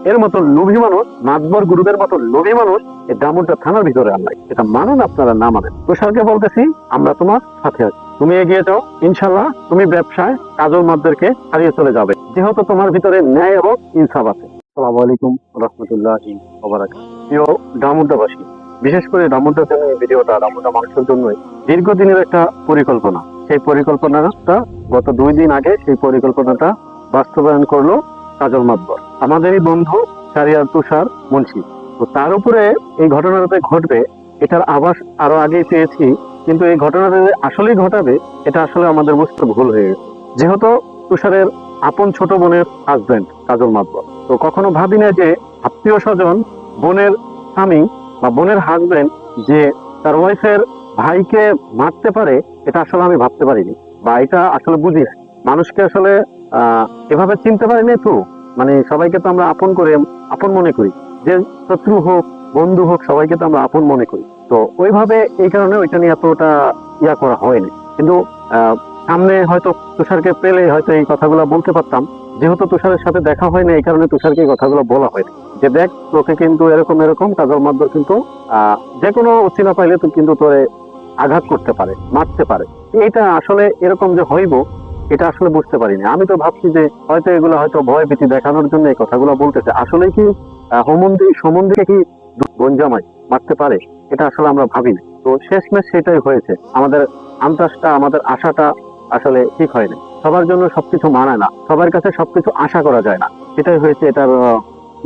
এর মতো লোভী মানুষ, মাতবর গুরুদের মতো লোভী মানুষ এই দামোদর থানার ভিতরে আর নাই। এটা মানুন আপনারা না মানেন। তুষারকে বলতেছি আমরা তোমার সাথে আছি, তুমি এগিয়ে যাও, ইনশাল্লাহ তুমি ব্যবসায় কাজল মাতদেরকে হারিয়ে চলে যাবে, যেহেতু তোমার ভিতরে ন্যায় এবং ইনসাফ আছে। আসসালামু আলাইকুম রহমতুল্লাহি ওয়া বারাকাতুহু। প্রিয় দামোদরবাসী, বিশেষ করে দামোদর জন্য এই ভিডিওটা দামোদর মানুষের জন্যই দীর্ঘদিনের একটা পরিকল্পনা। সেই পরিকল্পনাটা গত 2 দিন আগে সেই পরিকল্পনাটা বাস্তবায়ন করলো কাজল মাতবর, আমাদেরই বন্ধু শাহরিয়ার তুষার মুন্সি। তো তার উপরে এই ঘটনাটা ঘটবে এটার আভাস আরো আগেই পেয়েছি, কিন্তু এই ঘটনাটা আসলেই ঘটাবে এটা আসলে আমাদের বুঝতে ভুল হয়ে গেছে। যেহেতু তুষারের আপন ছোট বোনের হাজবেন্ড কাজল মাতবর, তো কখনো ভাবি না যে আত্মীয় স্বজন বোনের স্বামী বা বোনের হাজবেন্ড যে তার ওয়াইফের ভাইকে মারতে পারে, এটা আসলে আমি ভাবতে পারিনি বা এটা আসলে বুঝি না। মানুষকে আসলে এভাবে চিনতে পারিনি। তো মানে সবাইকে তো আমরা আপন মনে করি, যে শত্রু হোক বন্ধু হোক সবাইকে তো আমরা আপন মনে করি। তো ওইভাবে এই কারণে ওইটা নিয়ে এতটা ইয়া করা হয়নি। কিন্তু সামনে হয়তো তুষারকে পেলে হয়তো এই কথাগুলো বলতে পারতাম। যেহেতু তুষারের সাথে দেখা হয় না, এই কারণে তুষারকে এই কথাগুলো বলা হয়নি, যে দেখ তোকে কিন্তু এরকম এরকম কাজল মাতবর কিন্তু যে কোনো অচিনা পাইলে তো কিন্তু তোরে আঘাত করতে পারে, মারতে পারে। এটা আসলে এরকম যে হইব এটা আসলে বুঝতে পারিনি। আমি তো ভাবছি যে হয়তো এগুলো হয়তো ভয় ভীতি দেখানোর জন্য এই কথাগুলো বলতেছে। আসলে কি সম্বন্ধে কি বোন জামাই মারতে পারে, এটা আসলে আমরা ভাবিনি। তো শেষমেশ সেটাই হয়েছে। আমাদের আন্দাজটা, আমাদের আশাটা আসলে ঠিক হয়নি। সবার জন্য সবকিছু মানায় না, সবার কাছে সবকিছু আশা করা যায় না। সেটাই হয়েছে এটার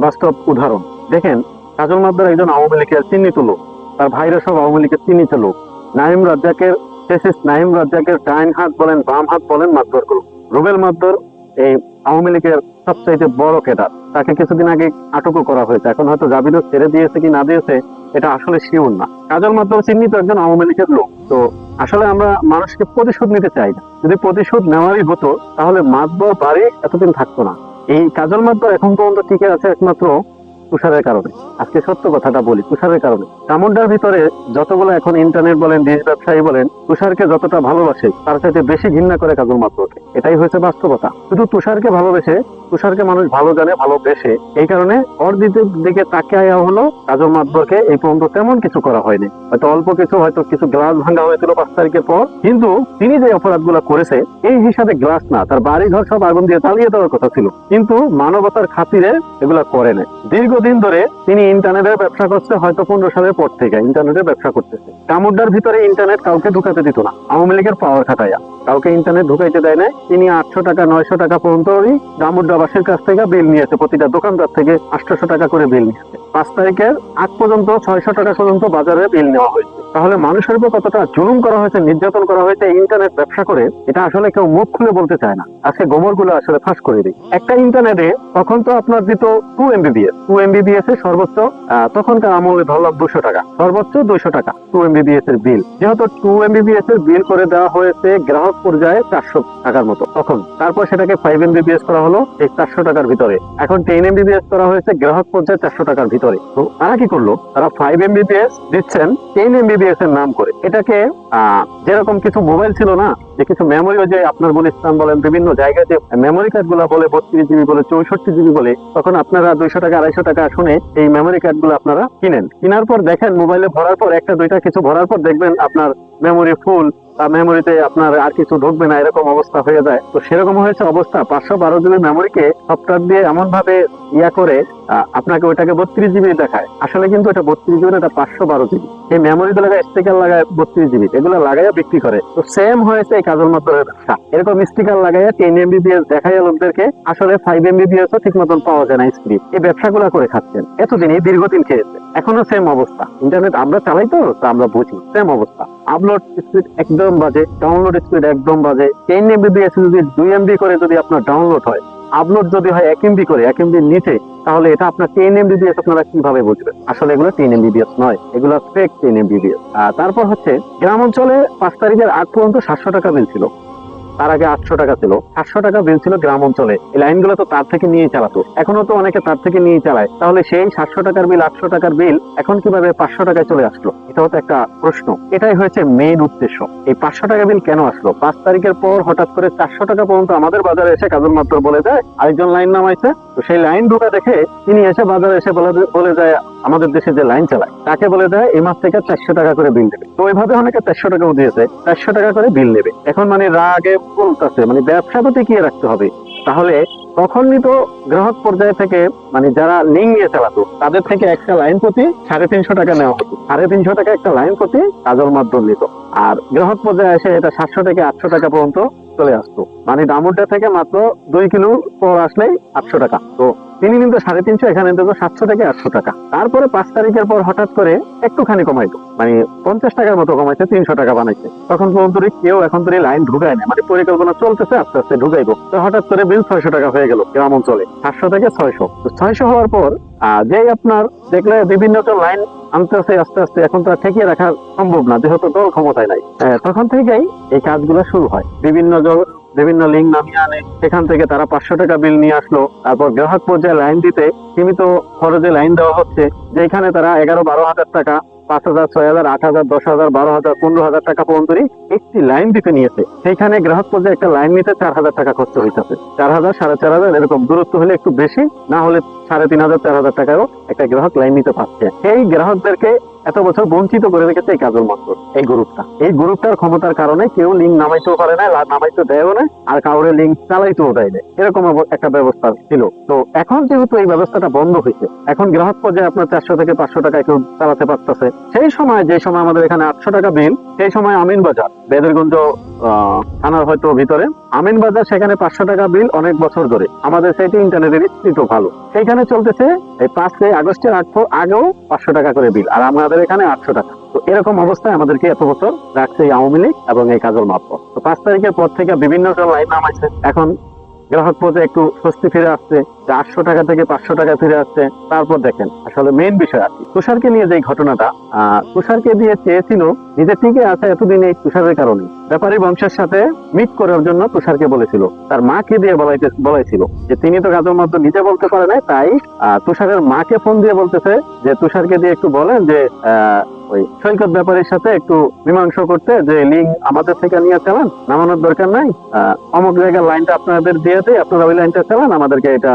বাস্তব উদাহরণ। দেখেন, কাজল মাতবর একজন আওয়ামী লীগের চিহ্নিত লোক, তার ভাইরা সব আওয়ামী লীগের চিহ্নিত লোক। নাঈম রাজ্জাকের ডাইন হাত বলেন বাম হাত বলেন মাতবর গ্রুপ। রুবেল মাতবর এই আওয়ামী লীগের সবচাইতে বড় ক্যাডার। তাকে কিছুদিন আগে আটকও করা হয়েছে। এখন হয়তো জামিনও ছেড়ে দিয়েছে কি না দিয়েছে এটা আসলে শিওর না। কাজল মাতবর চিহ্নিত একজন আওয়ামী লীগের লোক। তো আসলে আমরা মানুষকে প্রতিশোধ নিতে চাই না। যদি প্রতিশোধ নেওয়ারই হতো তাহলে মাতবর বাড়ি এতদিন থাকতো না। এই কাজল মাতবর এখন পর্যন্ত টিকে আছে একমাত্র তুষারের কারণে। আজকে সত্য কথাটা বলি, তুষারের কারণে। চামুন্ডার ভিতরে যতগুলো এখন ইন্টারনেট বলেন, দেশ ব্যবসায়ী বলেন, তুষারকে যতটা ভালোবাসে তার চাইতে বেশি ঘৃণা করে কাজল মাতবরকে। এটাই হয়েছে বাস্তবতা। শুধু তুষারকে ভালোবেসে, তুষারকে মানুষ ভালো জানে ভালোবেসে, এই কারণে ওর দিকে তাকিয়ে হলো কাজল মাতবরকে এই পর্যন্ত তেমন কিছু করা হয়নি। হয়তো অল্প কিছু, হয়তো কিছু গ্লাস ভাঙা হয়েছিল 5 তারিখের পর, কিন্তু তিনি যে অপরাধগুলো করেছে এই হিসাবে গ্লাস না, তার বাড়ি ঘর সব আগুন দিয়ে জ্বালিয়ে দেওয়ার কথা ছিল, কিন্তু মানবতার খাতিরে এগুলা করে নাই। দীর্ঘদিন ধরে তিনি ইন্টারনেটের ব্যবসা করছে, হয়তো 15 সালের পর থেকে ইন্টারনেটের ব্যবসা করতেছে। চামুন্ডার ভিতরে ইন্টারনেট কাউকে ঢুকাতে দিত না, আওয়ামী লীগের পাওয়ার খাটাইয়া কাউকে ইন্টারনেট ঢুকাইতে দেয় না। তিনি 800 টাকা 900 টাকা পর্যন্ত দামোদরবাসীর কাছ থেকে বিল নিয়েছে, প্রতিটা দোকানদার থেকে 800 টাকা করে বিল নিয়েছে। 5 তারিখের আগ পর্যন্ত 600 টাকা পর্যন্ত বাজারে বিল নেওয়া হয়েছে। তাহলে মানুষের উপর কতটা জুলুম করা হয়েছে, নির্যাতন করা হয়েছে ইন্টারনেট ব্যবসা করে, এটা আসলে কেউ মুখ খুলে বলতে চায় না। আজকে গোবরগুলো আসলে ফাঁস করে দিই। একটা ইন্টারনেটে তখন তো আপনার দিত 2 MBPS এর সর্বোচ্চ, তখনকার আমলে ধরলাম 200 টাকা, সর্বোচ্চ 200 টাকা 2 MBPS এর বিল। যেহেতু 2 MBPS এর বিল করে দেওয়া হয়েছে গ্রাহক পর্যায়ে 400 টাকার মতো তখন, তারপর সেটাকে 5 MBPS করা হলো এই 400 টাকার ভিতরে। এখন 10 MBPS করা হয়েছে গ্রাহক পর্যায়ে 400 টাকার ভিতরে। তো তারা কি করলো, তারা 5 MBPS দিচ্ছেন 10 MBPS এর নাম করে। এটাকে যেরকম কিছু মোবাইল ছিল না, যে কিছু মেমোরি, যে আপনার গুলিস্তান বলেন বিভিন্ন জায়গায় যে মেমোরি কার্ড গুলা বলে 32 জিবি বলে 64 জিবি বলে, তখন আপনারা 200 টাকা 250 টাকা শুনে এই মেমোরি কার্ড গুলো আপনারা কিনেন। কেনার পর দেখেন মোবাইলে ভরার পর, একটা দুইটা কিছু ভরার পর দেখবেন আপনার মেমোরি ফুল, মেমোরিতে আপনার আর কিছু ঢুকবে না, এরকম অবস্থা হয়ে যায়। তো সেরকম হয়েছে অবস্থা। 512 জিবি মেমোরিকে সফটওয়্যার দিয়ে এমন ভাবে ইয়া করে আপনাকে ওইটাকে 32 জিবি দেখায়। আসলে কিন্তু এটা 32 জিবি না, এটা 512 জিবি। এই মেমোরি লাগায় স্টিকার লাগায় 32 জিবি, এগুলো লাগাইয়া বিক্রি করে। তো সেম হয়েছে এই কাজল মাতবরের ব্যবসা। এরকম স্টিকার লাগাইয়া 10 MBPS দেখাইয়া লোকদেরকে, আসলে 5 MBPS ও ঠিক মতন পাওয়া যায় না স্পিড। এই ব্যবসাগুলা করে খাচ্ছেন এতদিন, এই দীর্ঘদিন খেয়েছে। এখনো সেম অবস্থা। ইন্টারনেট আমরা চালাই তো আমরা বুঝি, সেম অবস্থা। আপলোড স্পিড একদম বাজে, ডাউনলোড স্পিড একদম বাজে। 10 MBPS যদি 2 MB করে যদি আপনার ডাউনলোড হয়, আপলোড যদি হয় 1 MB করে, 1 MB নিচে, তাহলে এটা আপনার 10 MBPS আপনারা কিভাবে বুঝবেন? আসলে এগুলো 10 MBPS নয়, এগুলো ফেক 10 MBPS। তারপর হচ্ছে গ্রাম অঞ্চলে 5 তারিখের আগ পর্যন্ত 700 টাকা বিল ছিল, তার আগে 800 টাকা ছিল। 700 টাকা বিল ছিল গ্রাম অঞ্চলে। এই লাইনগুলো তো তার থেকে নিয়ে চালাতো, এখনো তো অনেকে তার থেকে নিয়ে চালায়। তাহলে সেই 700 টাকার বিল, 800 টাকার বিল এখন কিভাবে 500 টাকায় চলে আসলো? এটা হতো একটা প্রশ্ন। এটাই হয়েছে মেইন উদ্দেশ্য। এই 500 টাকা বিল কেন আসলো? 5 তারিখের পর হঠাৎ করে 400 টাকা পর্যন্ত আমাদের বাজারে এসে কাজল মাত্র বলে যায় আরেকজন লাইন নামাইছে। তো সেই লাইন ঢোকা দেখে তিনি এসে বাজারে এসে বলে যায় আমাদের দেশে যে লাইন চালায় তাকে বলে দেয় এই মাস থেকে 400 টাকা করে বিল দেবে। তো ওইভাবে অনেকে 400 টাকাও দিয়েছে, 400 টাকা করে বিল নেবে। এখন মানে রাগে বলতেছে মানে ব্যবসা তো টিকিয়ে রাখতে হবে। তাহলে তখনই তো গ্রাহক পর্যায়ে থেকে মানে যারা লিঙ্ক নিয়ে চালাতো তাদের থেকে একটা লাইন প্রতি 350 টাকা নেওয়া হতো। 350 টাকা একটা লাইন প্রতি কাজল মাধ্যম নিত। আর গ্রাহক পর্যায়ে এসে এটা 700 থেকে 800 টাকা পর্যন্ত চলে আসতো। মানে দামুরটা থেকে মাত্র 2 কিলো পর আসলেই 800 টাকা। তো তিনি কিন্তু 350, এখানে কিন্তু 700 থেকে 800 টাকা। তারপরে 5 তারিখের পর হঠাৎ করে একটুখানি কমাইতো, মানে 50 টাকার মতো কমাইছে, 300 টাকা বানাইছে। তখন পর্যন্ত কেউ এখন তো লাইন ঢুকায় না, মানে পরিকল্পনা চলতেছে আস্তে আস্তে ঢুকাইবো। তো হঠাৎ করে বিল 600 টাকা হয়ে গেল গ্রাম অঞ্চলে, 700 থেকে 600। তো 600 হওয়ার পর যেই আপনার দেখলে বিভিন্ন লাইন আনতেছে আস্তে আস্তে, এখন তো ঠেকিয়ে রাখা সম্ভব না যেহেতু দল ক্ষমতায় নাই। তখন থেকেই এই কাজগুলো শুরু হয়। বিভিন্ন লিঙ্ক নামিয়ে আনে, সেখান থেকে তারা 500 টাকা বিল নিয়ে আসলো। তারপর গ্রাহক পর্যায়ে লাইন দিতে সীমিত খরচে লাইন দেওয়া হচ্ছে, যেখানে তারা 11-12 হাজার টাকা, 5,000, 6,000, 8,000, 10,000, 12,000, 15,000 টাকা পর্যন্ত একটি লাইন দিতে নিয়েছে। সেইখানে গ্রাহক পর্যায়ে একটা লাইন নিতে 4,000 টাকা খরচ হইতেছে। 4,000, 4,500 এরকম, দূরত্ব হলে একটু বেশি, না হলে 3,500, 4,000 টাকাও একটা গ্রাহক লাইন নিতে পারছে। সেই গ্রাহকদেরকে এত বছর বঞ্চিত করে রেখেছে এই কাজল মাত্র এই গ্রুপটার ক্ষমতার কারণে কেউ লিঙ্ক নামাইতেও পারে না, নামাইতে দেয়ও না, আর কাউরে লিঙ্ক চালাইতেও দেয় না, এরকম একটা ব্যবস্থা ছিল। তো এখন যেহেতু এই ব্যবস্থাটা বন্ধ হয়েছে, এখন গ্রাহক পর্যায়ে আপনার 400 থেকে 500 টাকা কেউ চালাতে পারতেছে। সেই সময় যে সময় আমাদের এখানে 800 টাকা বিল, সেই সময় আমিন বাজার বেদেরগঞ্জ থানার হয়তো ভিতরে আমিন বাজার, সেখানে 500 টাকা বিল অনেক বছর ধরে আমাদের সেটি ইন্টারনেটের স্পিডও ভালো, সেইখানে চলতেছে এই 5 আগস্টের আগেও 500 টাকা করে বিল, আর আমাদের এখানে 800 টাকা। তো এরকম অবস্থায় আমাদেরকে এত বছর রাখছে এই আওয়ামী লীগ এবং এই কাজল মাত্র। তো 5 তারিখের পর থেকে বিভিন্ন লাইন নামাইছে। এখন গ্রাহক পর্যায়ে একটু স্বস্তি ফিরে আসছে, 800 টাকা থেকে 500 টাকা ফিরে আসছে। তারপর দেখেন আসলে মেইন বিষয় আছে তুষারকে নিয়ে যে ঘটনাটা, তুষারকে দিয়ে চেয়েছিল নিজে টিকে আছে এতদিন এই তুষারের কারণে। ব্যাপারী বংশের সাথে মিট করার জন্য তুষারকে বলেছিল, তার মাকে দিয়ে বলাইছিল যে তিনি তো কাজল মাত্র নিজে বলতে পারে না, তাই তুষারের মাকে ফোন দিয়ে বলতেছে যে তুষারকে দিয়ে একটু বলেন যে ওই সৈকত ব্যাপারীর সাথে একটু মীমাংসা করতে, যে লিঙ্ক আমাদের থেকে নিয়ে চালান, নামানোর দরকার নাই, অমুক জায়গার লাইনটা আপনাদের দিয়ে দেয়, আপনারা ওই লাইনটা চালান, আমাদেরকে এটা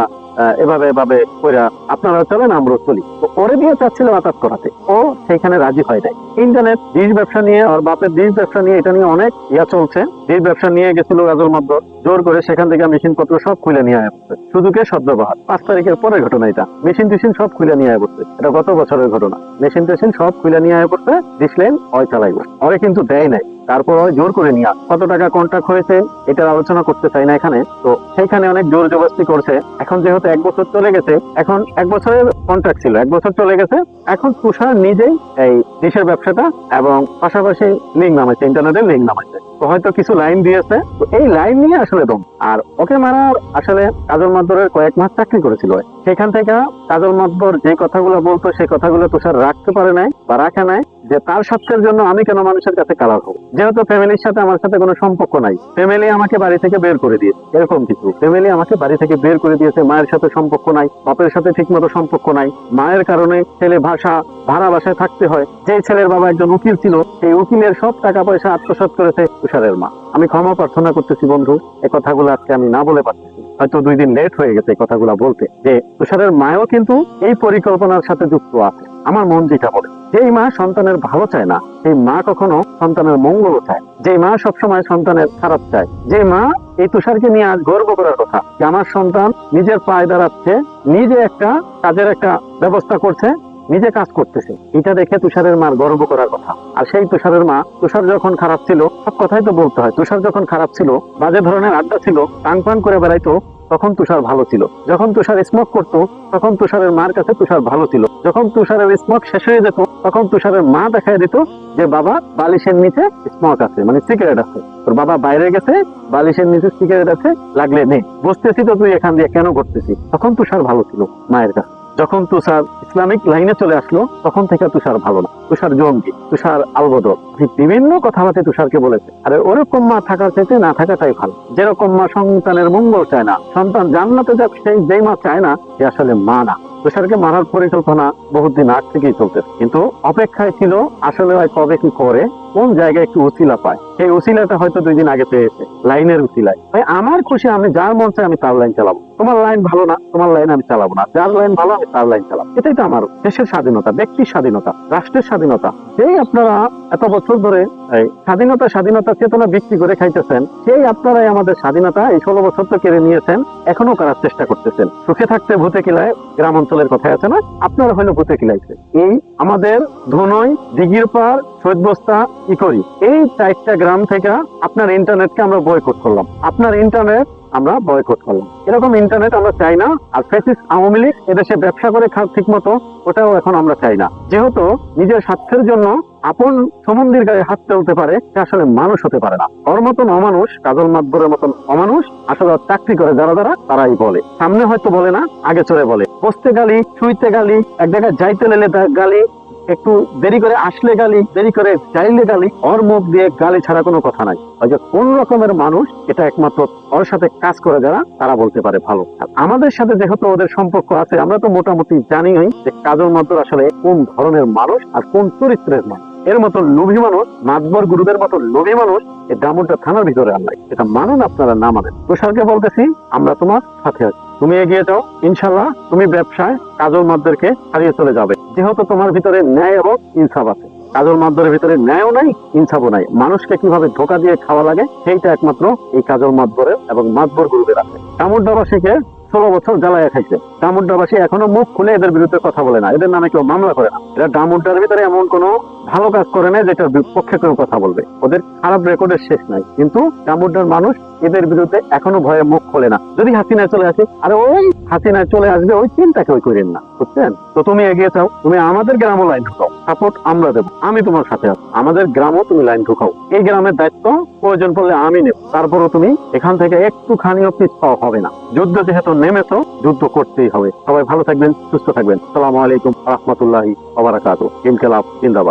এভাবে কইরা আপনারা চলেন, আমরা চলি। তো ওরে দিয়ে চাচ্ছিল আতাত করাতে, ও সেখানে রাজি হয় নাই। ইন্টারনেট ডিশ ব্যবসা নিয়ে, ওর বাপের ডিশ ব্যবসা নিয়ে, এটা নিয়ে অনেক চলছে। ডিশ ব্যবসা নিয়ে গেছিল কাজল মাধ্যম, জোর করে সেখান থেকে মেশিন পত্র সব খুলে নিয়ে আসছে, সুযোগে সদ্ব্যবহার। 5 তারিখের পরের ঘটনা এটা, মেশিন টেশিন সব খুলে নিয়ে আসছে, এটা গত বছরের ঘটনা। মেশিন টেশিন সব খুলে নিয়ে আসছে, ডিশ লাইন ওই চালাইব, ওরে কিন্তু দেয় নাই। তারপর ওই জোর করে নিয়ে কত টাকা কন্ট্রাক্ট হয়েছে এটার আলোচনা করতে চাই না এখানে। তো সেইখানে অনেক জোর জবরদস্তি করছে। এখন যেহেতু 1 বছর চলে গেছে, এখন 1 বছরের কন্ট্রাক্ট ছিল, 1 বছর চলে গেছে, এখন তুষার নিজেই এই দেশের ব্যবসাটা এবং পাশাপাশি লিঙ্ক নামাইছে, ইন্টারনেটের লিঙ্ক নামাইছে। তো হয়তো কিছু লাইন দিয়েছে, তো এই লাইন নিয়ে আসলে দম। আর ওকে মারার আসলে কাজল মাধ্যমের কয়েক মাস চাকরি করেছিল, সেখান থেকে কাজল মাধ্যম যে কথাগুলো বলতো সেই কথাগুলো তুষার রাখতে পারে নাই বা রাখে নাই, যে তার স্বার্থের জন্য আমি কেন মানুষের কাছে কালার হবো, যেহেতু ফ্যামিলির সাথে আমার সাথে কোনো সম্পর্ক নাই, ফ্যামিলি আমাকে বাড়ি থেকে বের করে দিয়েছে, এরকম কিছু ফ্যামিলি আমাকে বাড়ি থেকে বের করে দিয়েছে, মায়ের সাথে সম্পর্ক নাই, বাপের সাথে ঠিক মতো সম্পর্ক নাই, মায়ের কারণে ছেলে ভাড়া বাসায় থাকতে হয়। যে ছেলের বাবা একজন উকিল ছিল, সেই উকিলের সব টাকা পয়সা আত্মসাৎ করেছে তুষারের মা। আমি ক্ষমা প্রার্থনা করতেছি বন্ধু, এই কথাগুলো আজকে আমি না বলে পারতেছি, হয়তো 2 দিন লেট হয়ে গেছে এই কথাগুলো বলতে, যে তুষারের মাও কিন্তু এই পরিকল্পনার সাথে যুক্ত আছে। আমার মন যেটা বলে, যেই মা সন্তানের ভালো চায় না, সেই মা কখনো সন্তানের মঙ্গল চায়। যে মা সবসময় সন্তানের খারাপ চায়, যে মা এই তুষারকে নিয়ে আজ গর্ব করার কথা যে আমার সন্তান নিজের পায়ে দাঁড়াচ্ছে, নিজে একটা কাজের একটা ব্যবস্থা করছে, নিজে কাজ করতেছে, এটা দেখে তুষারের মার গর্ব করার কথা। আর সেই তুষারের মা, তুষার যখন খারাপ ছিল, সব কথাই তো বলতে হয়, তুষার যখন খারাপ ছিল, বাজে ধরনের আড্ডা ছিল, টাং পান করে বেড়াইতো, তখন তুষার ভালো ছিল। যখন তুষার স্মোক করতো, তখন তুষারের মার কাছে তুষার ভালো ছিল। যখন তুষারের স্মোক শেষ হয়ে যেত, তখন তুষারের মা দেখাই দিত যে বাবা বালিশের নিচে স্মোক আছে, মানে সিগারেট আছে, তোর বাবা বাইরে গেছে, বালিশের নিচে সিগারেট আছে, লাগলে নে, বুঝতেছি তো তুই এখান দিয়ে কেন করতেছি। তখন তুষার ভালো ছিল মায়ের কাছে। যখন তুষার ইসলামিক লাইনে চলে আসলো, তখন থেকে তুষার ভালো না, তুষার জঙ্গি, তুষার আলবদল, বিভিন্ন কথাবার্তা তুষারকে বলেছে। আরে ওরকম মা থাকার চাইতে না থাকাটাই ভালো। যেরকম মা সন্তানের মঙ্গল চায় না, সন্তান জান্নাতে যাক, সেই যেই মা চায় না, সে আসলে মা না। তুষারকে মারার পরিকল্পনা বহুত দিন আগ থেকেই চলতেছে, কিন্তু অপেক্ষায় ছিল আসলে হয় কবে কি করে, কোন জায়গায় একটু উসিলা পায়। সেই উসিলাটা হয়তো 2 দিন আগে পেয়েছে, লাইনের উসিলায়। ভাই আমার খুশি, আমি যার মন চাই আমি তার লাইন চালাবো। তোমার লাইন ভালো না, তোমার লাইন আমি চালাবো না। যার লাইন ভালো আমি তার লাইন চালাবো। এটাই তো আমার দেশের স্বাধীনতা, ব্যক্তির স্বাধীনতা, রাষ্ট্রের স্বাধীনতা। সেই আপনারা এত বছর ধরে এই স্বাধীনতা চেতনা বিক্রি করে খাইতেছেন, সেই আপনারাই আমাদের স্বাধীনতা এই 16 বছর তো কেড়ে নিয়েছেন, এখনো করার চেষ্টা করতেছেন। সুখে থাকতে ভূতে কিলায়, গ্রাম অঞ্চলের কথা আছে না, আপনারা হইলো ভূতে কিলাইছে। এই আমাদের ধনই, দিঘির পাড়, শহীদ বস্তা, ইকরি, এই 4টা গ্রাম থেকে আপনার ইন্টারনেটকে আমরা বয়কট করলাম। আপনার ইন্টারনেট আমরা বয়কট করলাম। এরকম ইন্টারনেট আমরা চাই না। আর ফ্যাসিস্ট আওয়ামী লীগ এদেশে ব্যবসা করে খাওয়া ঠিক মতো, ওটাও এখন আমরা চাই না। যেহেতু নিজের স্বার্থের জন্য আপন সম্বন্ধীর গায়ে হাত তুলতে পারে, সে আসলে মানুষ হতে পারে না। ওর মতন অমানুষ, কাজল মাতবরের মতন অমানুষ আসলে চাকরি করে যারা যারা, তারাই বলে। সামনে হয়তো বলে না, আগে চড়ে বলে। বসতে গালি, শুইতে গালি, এক জায়গায় যাইতে লেলে গালি, একটু দেরি করে আসলে গালি, দেরি করে চাইলে গালি। ওর মুখ দিয়ে গালি ছাড়া কোনো কথা নাই। ওই যে কোন রকমের মানুষ, এটা একমাত্র ওর সাথে কাজ করে যারা, তারা বলতে পারে ভালো। আর আমাদের সাথে যেহেতু ওদের সম্পর্ক আছে, আমরা তো মোটামুটি জানিই যে কাজল মাতবর আসলে কোন ধরনের মানুষ আর কোন চরিত্রের মানুষ। এর মতো লোভী মানুষ, মাতবর গুরুদের মতো লোভী মানুষ এই দামুনটা থানার ভিতরে আনলাই। এটা মানুন আপনারা না মানেন। তুষারকে বলতেছি, আমরা তোমার সাথে আছি, তুমি এগিয়ে যাও। ইনশাল্লাহ তুমি ব্যবসায় কাজল মাতবরকে হারিয়ে চলে যাবে। যেহেতু তোমার ভিতরে ন্যায় এবং ইনসাফ আছে। কাজল মাতবরের ভিতরে ন্যায়ও নাই, ইনসাফও নাই। মানুষকে কিভাবে ধোকা দিয়ে খাওয়া লাগে, সেইটা একমাত্র এই কাজল মাতবরের এবং মাতবর গুরুদের আছে। চামুন্ডাবাসীকে 16 বছর জ্বালায় খাইছে। ডামুড্ডাবাসী এখনো মুখ খুলে এদের বিরুদ্ধে কথা বলে না, এদের নামে কেউ মামলা করে না। এরা ডামুড্ডার ভিতরে এমন কোনো ভালো কাজ করে না যেটার পক্ষে কেউ কথা বলবে। ওদের খারাপ রেকর্ডের শেষ নাই, কিন্তু ডামুড্ডার মানুষ এদের বিরুদ্ধে এখনো ভয়ে মুখ খোলে না। যদি হাসিনায় চলে আসে, আরে ওই হাসিনায় চলে আসবে, ওই চিন্তা কেউ করেন না, বুঝছেন? তো তুমি এগিয়ে যাও, তুমি আমাদের গ্রামও লাইন ঢুকাও, সাপোর্ট আমরা দেবো, আমি তোমার সাথে আছি। আমাদের গ্রামও তুমি লাইন ঢুকাও, এই গ্রামের দায়িত্ব প্রয়োজন পড়লে আমি নেব। তারপরও তুমি এখান থেকে একটুখানিও পিছ পাওয়া হবে না। যুদ্ধ যেহেতু নেমেছো, যুদ্ধ করতেই হবে। সবাই ভালো থাকবেন, সুস্থ থাকবেন। আসসালামু আলাইকুম ওয়া রাহমাতুল্লাহি ওয়া বারাকাতুহু। ইনকিলাব জিন্দাবাদ।